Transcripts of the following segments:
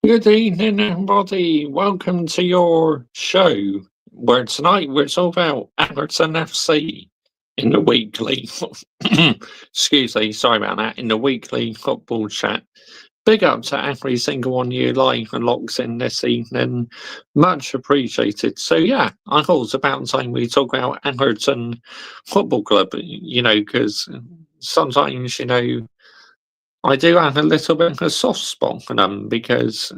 Good evening, everybody. Welcome to your show, where tonight we're all about Everton FC in the weekly. Excuse me, sorry about that. In the weekly football chat. Big up to every single one of you live and locks in this evening. Much appreciated. So, yeah, I thought it was about time we talk about Everton Football Club, because sometimes, I do have a little bit of a soft spot for them because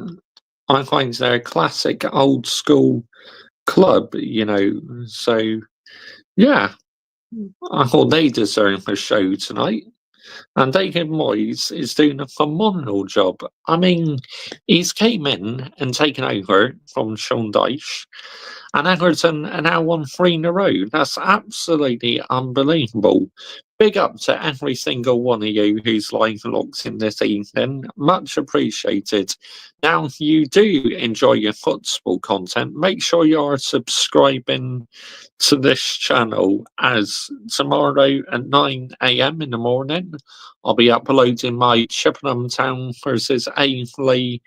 I find they're a classic old school club. So, yeah, I thought they deserve a show tonight. And David Moyes is doing a phenomenal job. I mean, he's came in and taken over from Sean Dyche, and Everton are now won three in a row. That's absolutely unbelievable. Big up to every single one of you who's live locked in this evening. Much appreciated. Now, if you do enjoy your football content, make sure you are subscribing to this channel, as tomorrow at 9 a.m. in the morning, I'll be uploading my Chippenham Town versus Avonlea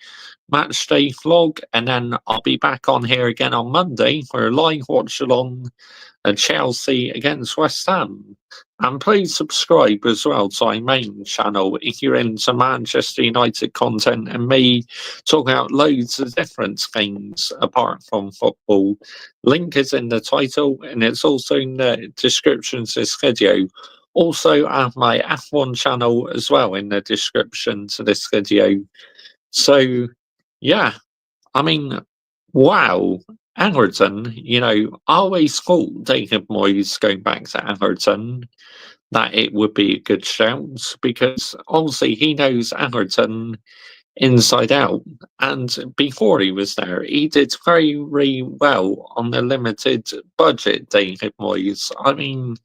match day vlog, and then I'll be back on here again on Monday for a live watch along at Chelsea against West Ham. And please subscribe as well to my main channel if you're into Manchester United content and me talking about loads of different games apart from football. Link is in the title and it's also in the description to this video. Also, I have my F1 channel as well in the description to this video. So, yeah, I mean, wow. Everton, I always thought David Moyes going back to Everton that it would be a good shout because obviously he knows Everton inside out. And before he was there, he did very, very well on the limited budget, David Moyes. I mean,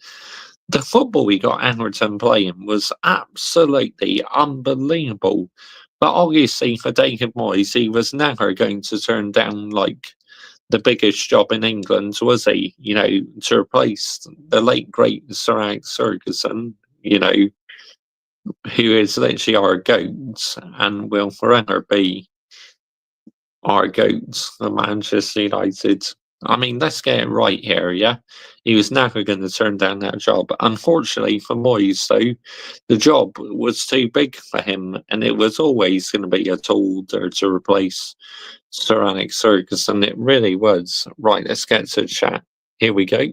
the football we got Everton playing was absolutely unbelievable. But obviously, for David Moyes, he was never going to turn down the biggest job in England, was he? To replace the late great Sir Alex Ferguson, who is literally our goat and will forever be our goats for Manchester United. I mean, let's get it right here, yeah? He was never going to turn down that job. Unfortunately for Moyes, though, the job was too big for him, and it was always going to be a tool there to replace Sir Alex Ferguson. It really was. Right, let's get to the chat. Here we go.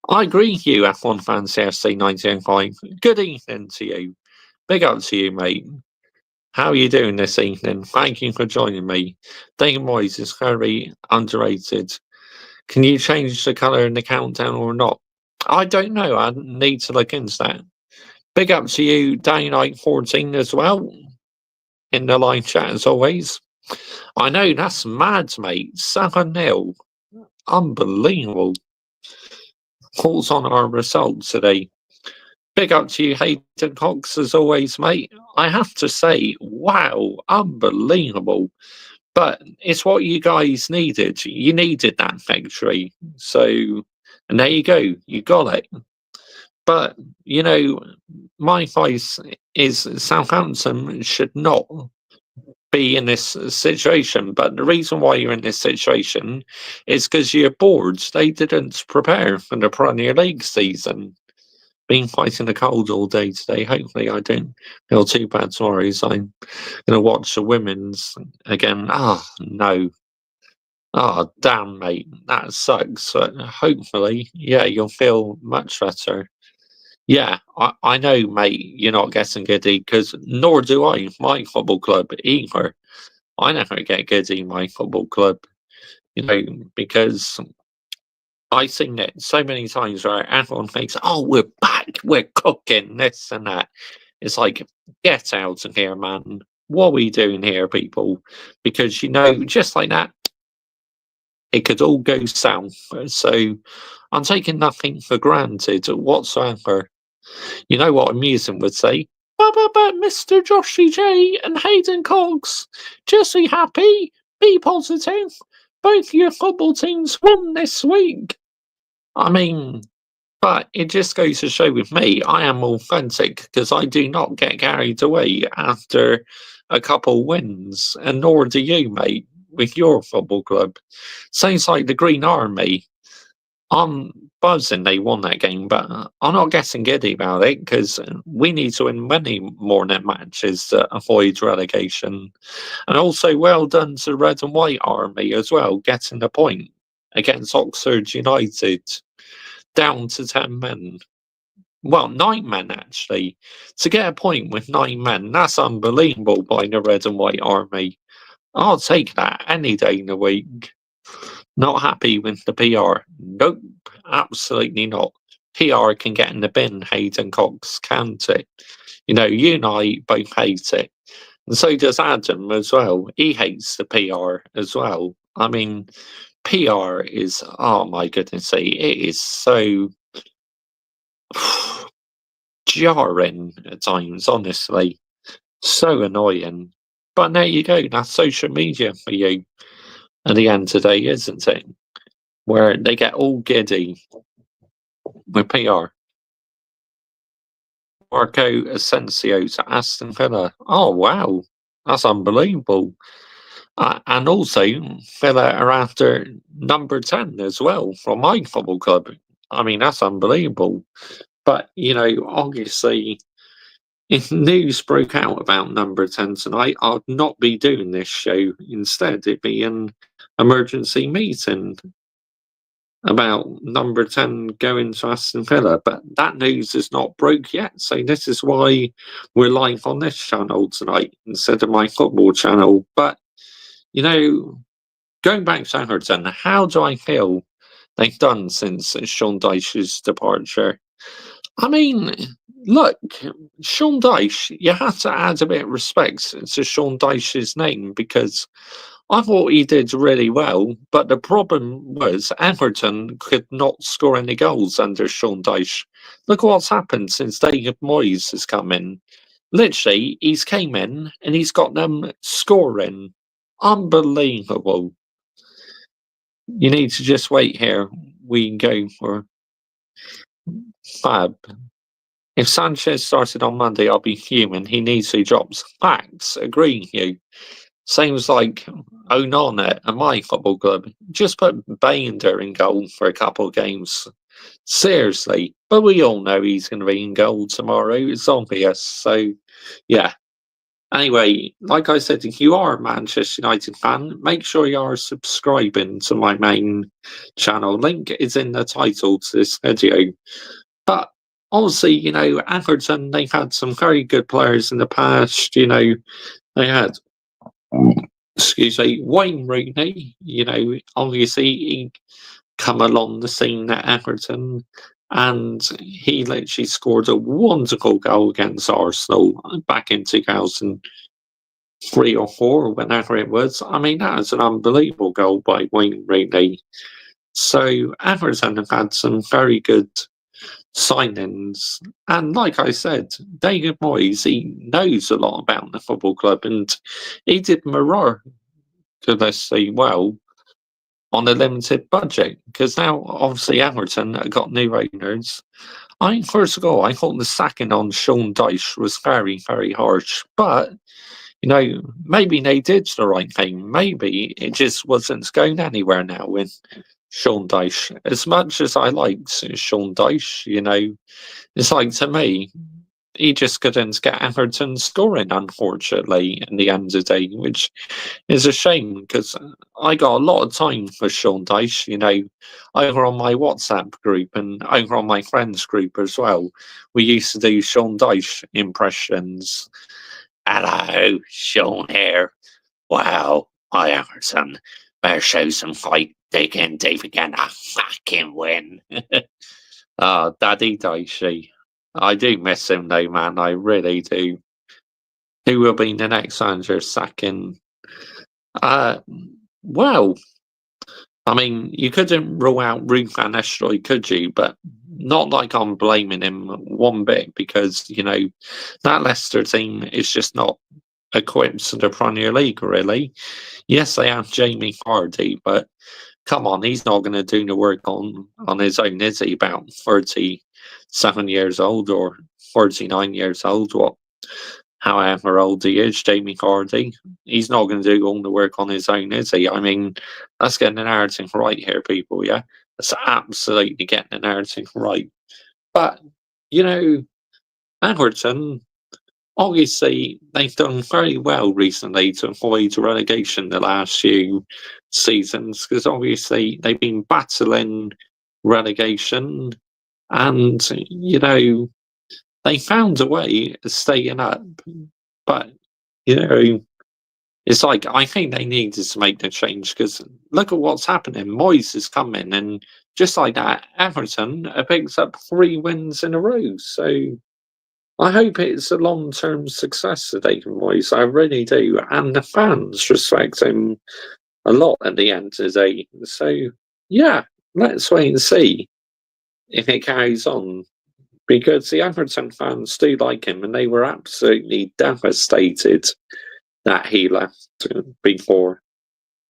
I agree with you, F1 fans, CFC 1905. Good evening to you. Big up to you, mate. How are you doing this evening? Thank you for joining me. David Moyes is very underrated. Can you change the colour in the countdown or not? I don't know. I need to look into that. Big up to you, Day Night 14 as well, in the live chat as always. I know, that's mad, mate. 7-0. Unbelievable. Thoughts on our results today? Big up to you, Hayden Cox, as always, mate. I have to say, wow, unbelievable. But it's what you guys needed. You needed that victory. So, and there you go. You got it. But, my advice is Southampton should not be in this situation. But the reason why you're in this situation is because you're bored. They didn't prepare for the Premier League season. Been fighting the cold all day today. Hopefully, I don't feel too bad tomorrow. So I'm going to watch the women's again. Oh, no. Oh, damn, mate. That sucks. But hopefully, yeah, you'll feel much better. Yeah, I know, mate, you're not getting giddy because nor do I, my football club either. I never get giddy in my football club, because I've seen it so many times where everyone thinks, oh, we're back, we're cooking, this and that. It's like, get out of here, man. What are we doing here, people? Because, just like that, it could all go south. So I'm taking nothing for granted whatsoever. You know what Amusing would say? But Mr. Joshy J and Hayden Cogs, just be happy, be positive. Both your football teams won this week. I mean, but it just goes to show with me, I am authentic because I do not get carried away after a couple wins, and nor do you, mate, with your football club. Sounds like the Green Army. I'm buzzing they won that game, but I'm not getting giddy about it because we need to win many more net matches to avoid relegation. And also, well done to Red and White Army as well, getting the point against Oxford United, down to 10 men. Well, 9 men actually. To get a point with 9 men, that's unbelievable by the Red and White Army. I'll take that any day in the week. Not happy with the PR. Nope, absolutely not. PR can get in the bin, Hayden Cox, can't it? You and I both hate it. And so does Adam as well. He hates the PR as well. I mean, PR is, oh my goodness, it is so jarring at times, honestly. So annoying. But there you go, that's social media for you at the end of the day, isn't it? Where they get all giddy with PR. Marco Asensio to Aston Villa. Oh, wow. That's unbelievable. And also, Villa are after number 10 as well from my football club. I mean, that's unbelievable. But, obviously, if news broke out about number 10 tonight, I'd not be doing this show. Instead, it'd be an emergency meeting about number 10 going to Aston Villa, but that news is not broke yet. So this is why we're live on this channel tonight instead of my football channel. But, going back to Everton, how do I feel they've done since Sean Dyche's departure? I mean, look, Sean Dyche, you have to add a bit of respect to Sean Dyche's name because I thought he did really well, but the problem was Everton could not score any goals under Sean Dyche. Look what's happened since David Moyes has come in. Literally, he's came in and he's got them scoring. Unbelievable. You need to just wait here. We can go for Fab. If Sanchez started on Monday, I'll be human. He needs 2 drops. Facts. Agree with you. Seems like Onana at my football club. Just put Bander in goal for a couple of games. Seriously. But we all know he's going to be in goal tomorrow. It's obvious. So, yeah. Anyway, like I said, if you are a Manchester United fan, make sure you are subscribing to my main channel. Link is in the title to this video. But obviously, Everton, they've had some very good players in the past. They had, excuse me, Wayne Rooney, obviously he come along the scene at Everton and he literally scored a wonderful goal against Arsenal back in 2003 or 4, whenever it was. I mean, that was an unbelievable goal by Wayne Rooney. So Everton have had some very good signings. And like I said, David Moyes, he knows a lot about the football club and he did miraculously well on a limited budget because now obviously Everton have got new owners. First of all, I thought the sacking on Sean Dyche was very, very harsh, but maybe they did the right thing. Maybe it just wasn't going anywhere now with Sean Dyche. As much as I liked Sean Dyche, it's like, to me, he just couldn't get Everton scoring, unfortunately, in the end of the day, which is a shame because I got a lot of time for Sean Dyche, over on my WhatsApp group and over on my friends group as well. We used to do Sean Dyche impressions. Hello, Sean here. Wow, hi Everton. Better show some fight. They can get a fucking win. Daddy Dyche. I do miss him though, man. I really do. Who will be the next manager sacking? Well, I mean, you couldn't rule out Ruud van Nistelrooy, could you? But not like I'm blaming him one bit because, that Leicester team is just not equipped to the Premier League, really. Yes, they have Jamie Vardy, but come on, he's not going to do the work on his own, is he? About 37 years old or 49 years old, what? however old he is, Jamie Vardy. He's not going to do all the work on his own, is he? I mean, let's get the narrative right here, people, yeah? Let's absolutely get the narrative right. But, you know, Everton, obviously, they've done very well recently to avoid relegation the last few seasons because obviously they've been battling relegation and, they found a way of staying up. But, you know, it's like I think they needed to make the change because look at what's happening. Moyes is coming, and just like that, Everton have picked up 3 wins in a row. So I hope it's a long-term success for David Moyes. I really do, and the fans respect him a lot at the end of the day. So yeah, let's wait and see if it carries on because the Everton fans do like him, and they were absolutely devastated that he left before.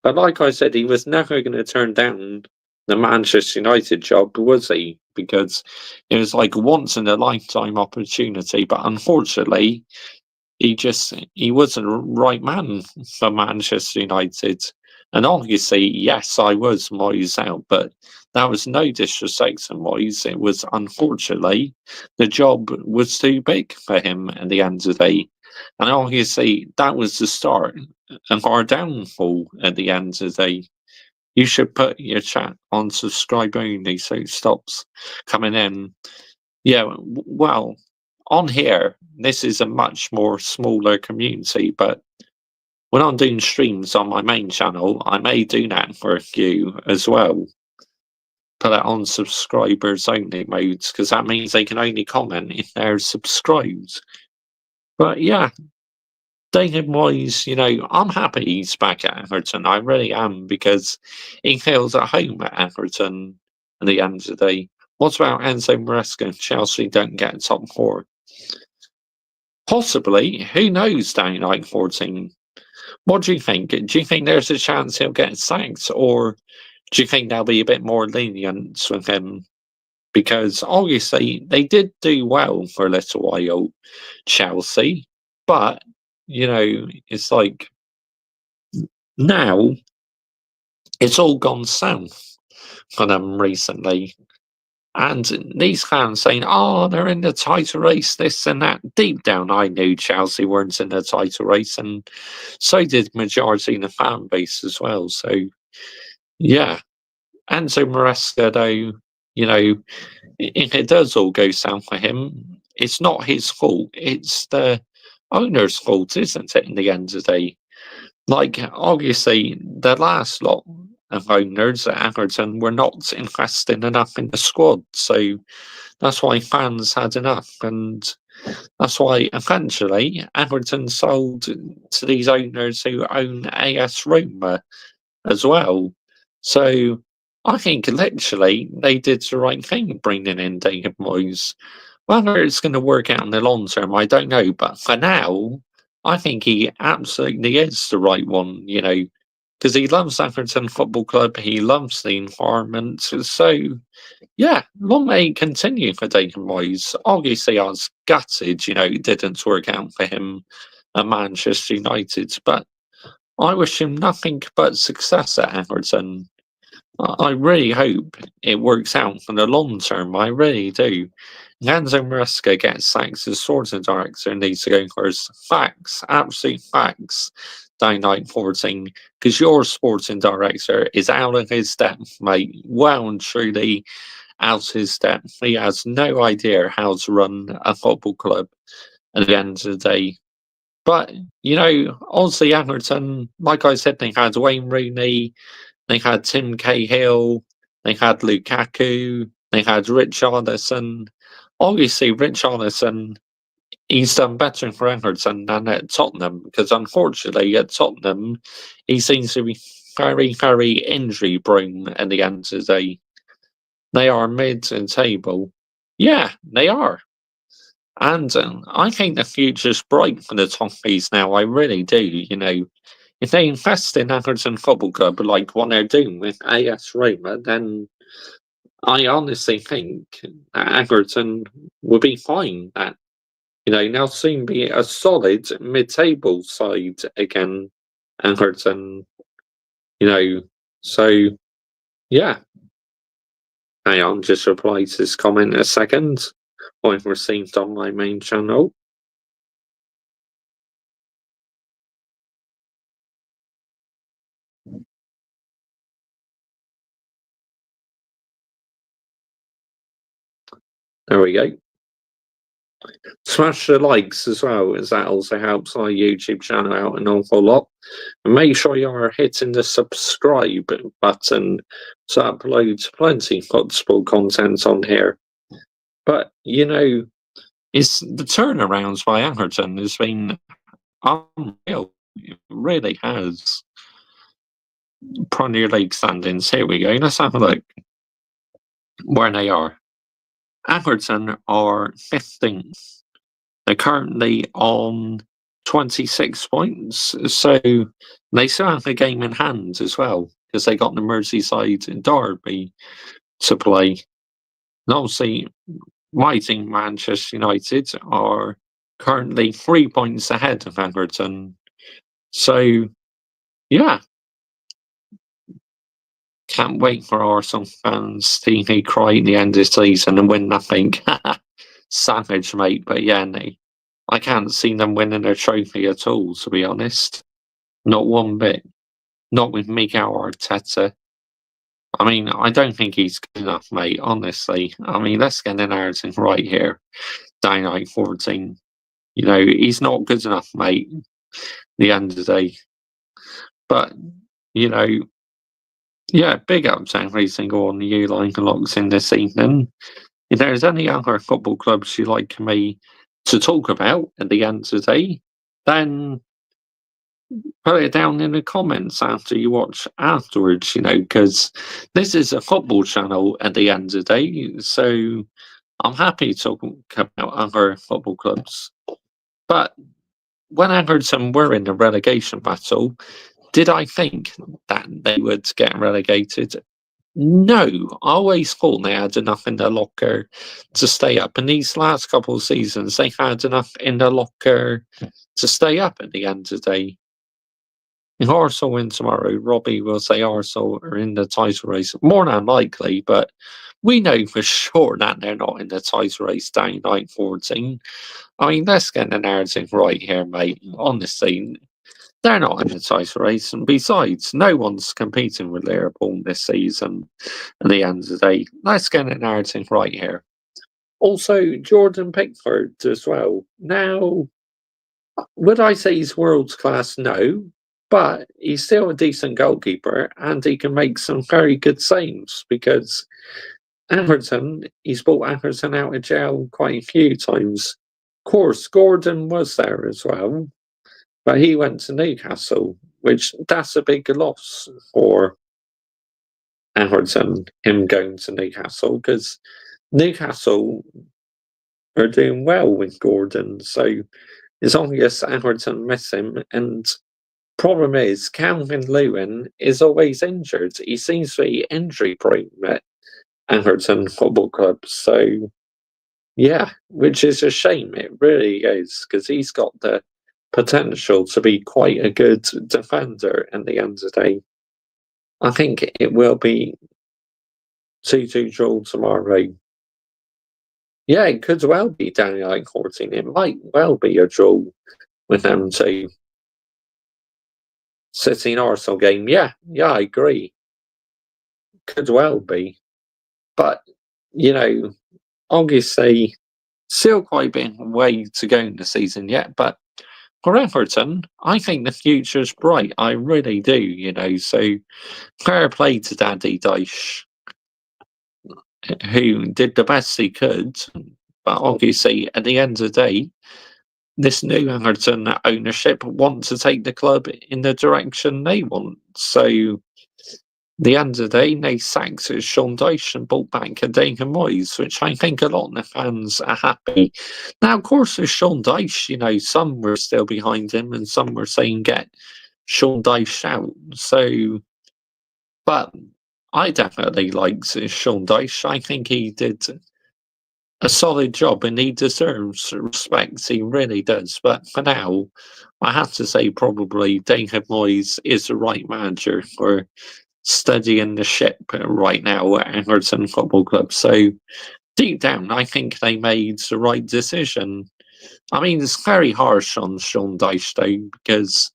But like I said, he was never going to turn down the Manchester United job, was he? Because it was like once in a lifetime opportunity. But unfortunately, he wasn't the right man for Manchester United. And obviously, yes, I was Moyes out, but that was no disrespect to Moyes. It was unfortunately the job was too big for him at the end of the day. And obviously that was the start of our downfall at the end of the day. You should put your chat on subscribe only so it stops coming in. Yeah, well, on here, this is a much more smaller community, but when I'm doing streams on my main channel, I may do that for you as well. Put it on subscribers only modes because that means they can only comment if they're subscribed. But yeah, David Moyes, I'm happy he's back at Everton. I really am because he feels at home at Everton at the end of the day. What about Enzo Maresca? Chelsea don't get top four. Possibly. Who knows down like 14? What do you think? Do you think there's a chance he'll get sacked? Or do you think they'll be a bit more lenient with him? Because obviously they did do well for a little while, Chelsea. But, it's like now it's all gone south for them recently. And these fans saying, oh, they're in the title race, this and that. Deep down, I knew Chelsea weren't in the title race, and so did majority of the fan base as well. So, yeah. Enzo Maresca, though, if it does all go south for him, it's not his fault. It's the owner's fault, isn't it, in the end of the day? Like, obviously, the last lot of owners at Everton were not investing enough in the squad. So that's why fans had enough. And that's why eventually Everton sold to these owners who own AS Roma as well. So I think literally they did the right thing bringing in David Moyes. Whether it's going to work out in the long term, I don't know. But for now, I think he absolutely is the right one, because he loves Everton Football Club. He loves the environment. So, yeah, long may it continue for David Moyes. Obviously, I was gutted, it didn't work out for him at Manchester United. But I wish him nothing but success at Everton. I really hope it works out for the long term. I really do. Enzo Maresca gets sacked as sporting director and needs to go for his facts, absolute facts, down like 14, because your sporting director is out of his depth, mate. Well and truly out of his depth. He has no idea how to run a football club at the end of the day. But, obviously Everton, like I said, they had Wayne Rooney, they had Tim Cahill, they had Lukaku, they had Richarlison. Obviously, Richarlison, he's done better for Everton than at Tottenham because unfortunately at Tottenham, he seems to be very, very injury prone at the end of the day. They are mid-table. Yeah, they are. And I think the future's bright for the Toffees now. I really do. If they invest in Everton Football Club like what they're doing with AS Roma, then I honestly think that Everton will be fine. That Now seem to be a solid mid-table side again, Everton. You know, so yeah. Hang on, just reply to this comment a second. I've received on my main channel. There we go. Smash the likes as well, as that also helps our YouTube channel out an awful lot. And make sure you are hitting the subscribe button to upload plenty of football content on here. But, it's the turnarounds by Everton has been unreal. It really has. Premier League standings. Here we go. Let's have a look where they are. Everton are 15th. They're currently on 26 points, so they still have a game in hand as well because they got the Merseyside derby to play. And obviously, my team, Manchester United, are currently 3 points ahead of Everton. So, yeah, can't wait for Arsenal fans to cry at the end of the season and win nothing. Savage, mate. But yeah, I can't see them winning a trophy at all, to be honest. Not one bit. Not with Miguel Arteta. I mean, I don't think he's good enough, mate, honestly. I mean, let's get the narrative right here. Dynamite 14. He's not good enough, mate, at the end of the day. But, you know, yeah, big up to every single one of you like locks in this evening. If there's any other football clubs you'd like me to talk about at the end of the day, then put it down in the comments after you watch afterwards, because this is a football channel at the end of the day, so I'm happy to talk about other football clubs. But when Everton were in the relegation battle, did I think that they would get relegated? No, I always thought they had enough in their locker to stay up. And these last couple of seasons, they had enough in their locker to stay up at the end of the day. If Arsenal win tomorrow, Robbie will say Arsenal are in the title race. More than likely, but we know for sure that they're not in the title race down 9-14. I mean, let's get the narrative right here, mate. Honestly, they're not in the title race. And besides, no one's competing with Liverpool this season at the end of the day. Let's get the narrative right here. Also, Jordan Pickford as well. Now, would I say he's world class? No. But he's still a decent goalkeeper and he can make some very good saves because Everton, he's brought Everton out of jail quite a few times. Of course, Gordon was there as well, but he went to Newcastle, which that's a big loss for Everton, him going to Newcastle, because Newcastle are doing well with Gordon. So it's obvious Everton miss him. And problem is, Calvin Lewin is always injured. He seems to be injury prone at Everton Football Club. So, yeah, which is a shame. It really is, because he's got the potential to be quite a good defender at the end of the day. I think it will be 2-2 draw tomorrow. Yeah, it could well be down 14. It might well be a draw with them two. City and Arsenal game. Yeah, I agree. Could well be. But, obviously, still quite a bit way to go in the season yet. But for Everton, I think the future's bright. I really do, so fair play to Daddy Dyche, who did the best he could. But obviously, at the end of the day, this new Everton ownership want to take the club in the direction they want. So, the end of the day, they sacked Sean Dyche and brought back David Moyes, which I think a lot of the fans are happy. Now, of course, with Sean Dyche, some were still behind him and some were saying get Sean Dyche out. So, but I definitely liked Sean Dyche. I think he did a solid job, and he deserves respect. He really does. But for now, I have to say probably David Moyes is the right manager for steadying the ship right now at Everton Football Club. So deep down, I think they made the right decision. I mean, it's very harsh on Sean Dyche though, because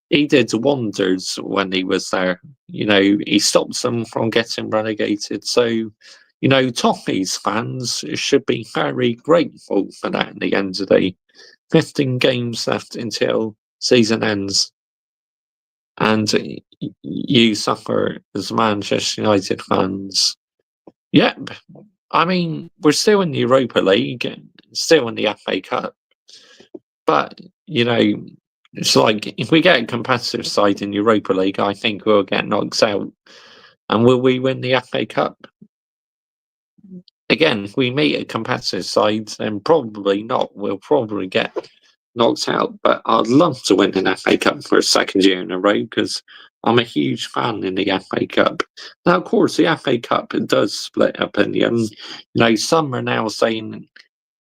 he did wonders when he was there. He stopped them from getting relegated. So, Toffee's fans should be very grateful for that at the end of the day. 15 games left until season ends. And you suffer as Manchester United fans. Yep. I mean, we're still in the Europa League, still in the FA Cup. But, it's like if we get a competitive side in Europa League, I think we'll get knocked out. And will we win the FA Cup? Again, if we meet a competitive side, then probably not. We'll probably get knocked out. But I'd love to win an FA Cup for a second year in a row because I'm a huge fan in the FA Cup. Now, of course, the FA Cup does split opinion. Some are now saying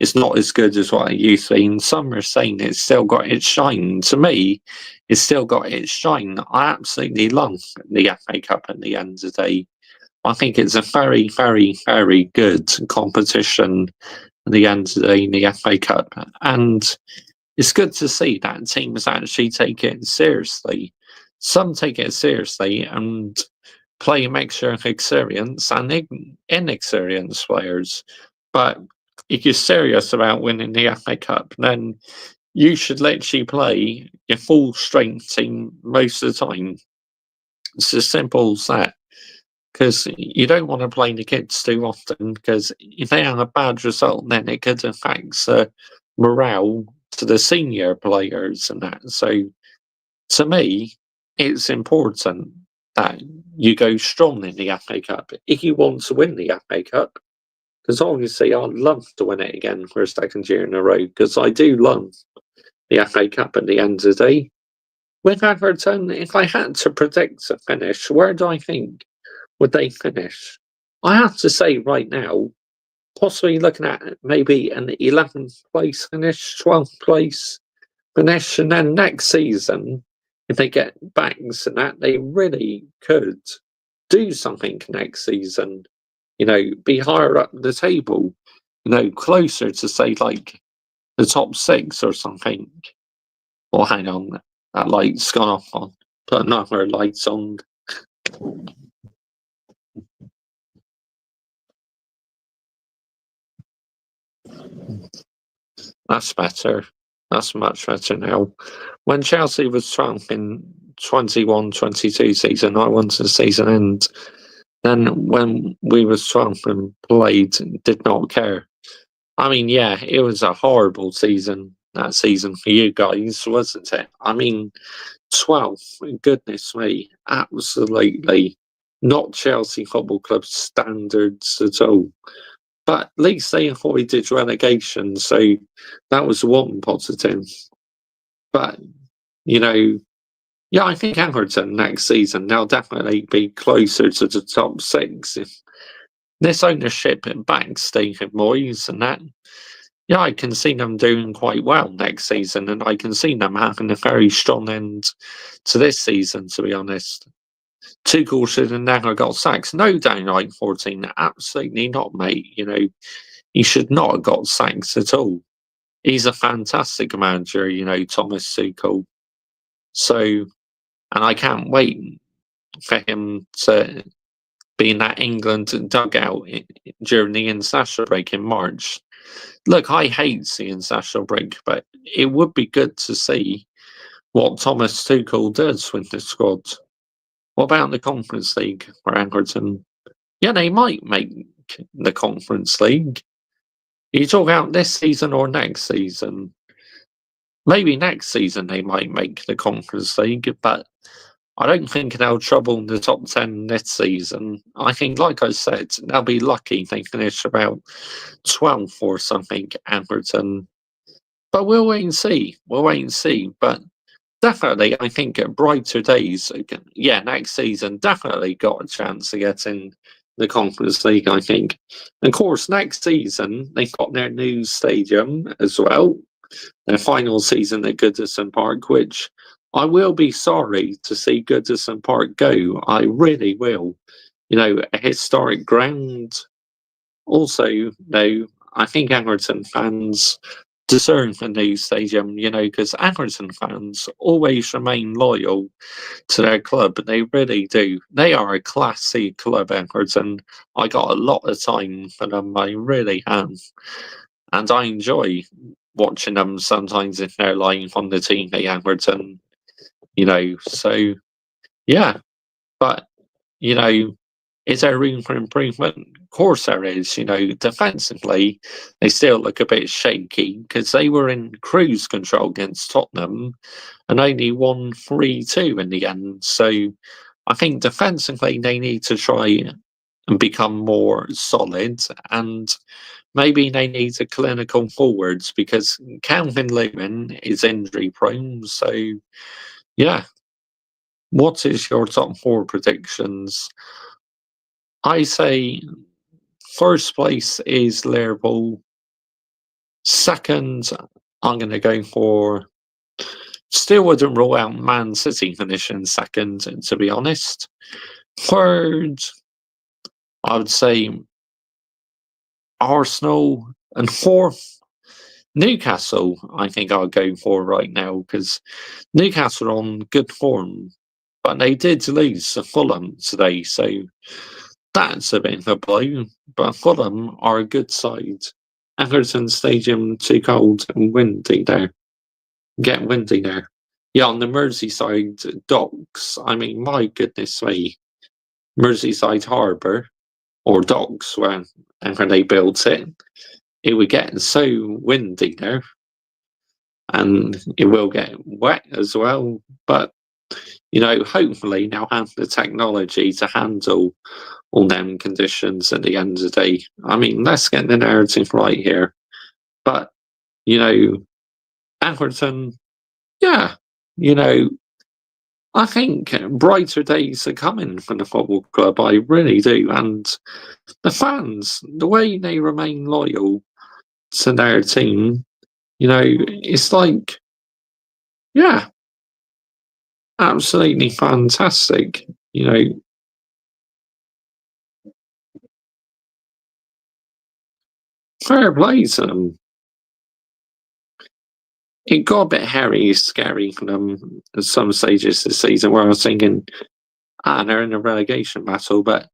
it's not as good as what it used to be, and some are saying it's still got its shine. To me, it's still got its shine. I absolutely love the FA Cup at the end of the day. I think it's a very, very, very good competition at the end of the day in the FA Cup. And it's good to see that teams actually take it seriously. Some take it seriously and play a mixture of experience and inexperienced players. But if you're serious about winning the FA Cup, then you should literally play your full strength team most of the time. It's as simple as that. Because you don't want to play the kids too often, because if they have a bad result, then it could affect morale to the senior players and that. So, to me, it's important that you go strong in the FA Cup if you want to win the FA Cup. Because obviously, I'd love to win it again for a second year in a row, because I do love the FA Cup at the end of the day. With Everton, if I had to predict a finish, where do I think would they finish? I have to say right now, possibly looking at maybe an 11th place finish, 12th place finish, and then next season, if they get backs and that, they really could do something next season. Be higher up the table. Closer to say like the top 6 or something. Or hang on, that light's gone off on. Put another lights on. That's better. That's much better now. When Chelsea was 12th in 21-22 season, I wanted the season end. Then when we was 12th and played, did not care. I mean, yeah, it was a horrible season, that season for you guys, wasn't it? I mean, 12th, goodness me, absolutely not Chelsea Football Club standards at all. But at least they avoided relegation, so that was one positive. But, yeah, I think Everton next season, they'll definitely be closer to the top 6 if this ownership backs David Moyes and that. Yeah, I can see them doing quite well next season, and I can see them having a very strong end to this season, to be honest. Tuchel should have never got sacked. No, downright 14, absolutely not, mate. He should not have got sacked at all. He's a fantastic manager, Thomas Tuchel. So, and I can't wait for him to be in that England dugout during the international break in March. Look, I hate the international break, but it would be good to see what Thomas Tuchel does with the squad. What about the Conference League for Everton? Yeah, they might make the Conference League. You talk about this season or next season? Maybe next season they might make the Conference League, but I don't think they'll trouble in the top 10 this season. I think, like I said, they'll be lucky if they finish about 12th or something, Everton. But we'll wait and see. We'll wait and see. But definitely, I think brighter days, yeah, next season definitely got a chance to get in the Conference League, I think. And of course, next season, they've got their new stadium as well, their final season at Goodison Park, which I will be sorry to see Goodison Park go. I really will. A historic ground. Also, though, I think Everton fans deserve a new stadium, because Everton fans always remain loyal to their club. They really do. They are a classy club, Everton. I got a lot of time for them. I really have. And I enjoy watching them sometimes if they're lying on the TV, Everton, So, yeah. But, you know, is there room for improvement? Of course there is. Defensively, they still look a bit shaky because they were in cruise control against Tottenham and only won 3-2 in the end. So I think defensively they need to try and become more solid, and maybe they need a clinical forwards because Calvin Lewin is injury prone. So yeah, what is your top four predictions? I say first place is Liverpool. Second, I'm going to go for. Still wouldn't rule out Man City finishing second, to be honest. Third, I would say Arsenal. And fourth, Newcastle. I think I'll go for right now because Newcastle are on good form, but they did lose to Fulham today, so that's a bit of a blow. But Fulham are a good side. Everton Stadium too cold and windy there. Get windy there. Yeah, on the Merseyside docks. I mean, my goodness me, Merseyside Harbour or docks where they built it. It would get so windy there, and it will get wet as well. But hopefully they'll have the technology to handle all them conditions at the end of the day. I mean, let's get the narrative right here. But Everton, yeah, I think brighter days are coming for the football club. I really do, and the fans, the way they remain loyal to their team, it's like, yeah, absolutely fantastic. Fair play to them. It got a bit hairy, scary for them at some stages this season where I was thinking, they're in a relegation battle, but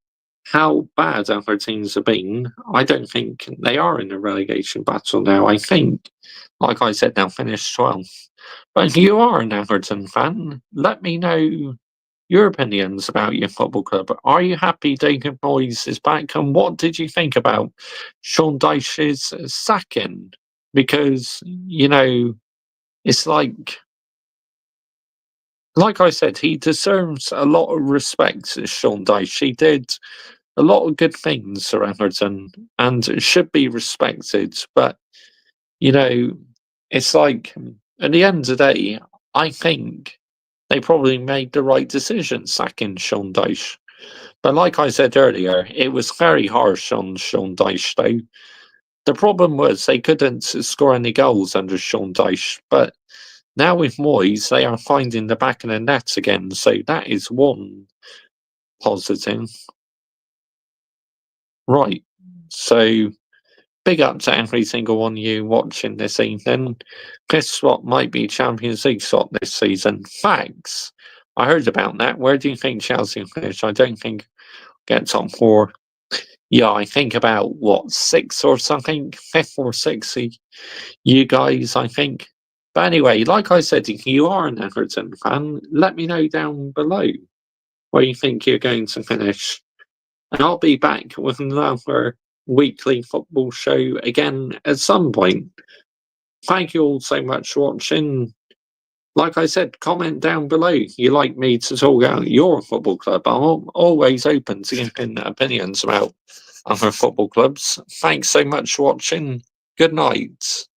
how bad other teams have been, I don't think they are in a relegation battle now. I think, like I said, they'll finish 12th. But if you are an Everton fan, let me know your opinions about your football club. Are you happy David Moyes is back? And what did you think about Sean Dyche's sacking? Because, it's like I said, he deserves a lot of respect, Sean Dyche. He did a lot of good things for Everton and should be respected. But, it's like, at the end of the day, I think they probably made the right decision sacking Sean Dyche. But like I said earlier, it was very harsh on Sean Dyche, though. The problem was they couldn't score any goals under Sean Dyche. But now with Moyes, they are finding the back of the net again. So that is one positive. Right. So big up to every single one of you watching this evening. Guess what might be Champions League slot this season? Facts. I heard about that. Where do you think Chelsea finish? I don't think get top four. Yeah, I think about what, six or something, fifth or sixth. You guys, I think. But anyway, like I said, if you are an Everton fan, let me know down below where you think you're going to finish. And I'll be back with another weekly football show again at some point. Thank you all so much for watching. Like I said, comment down below. You like me to talk about your football club. I'm always open to giving opinions about other football clubs. Thanks so much for watching. Good night.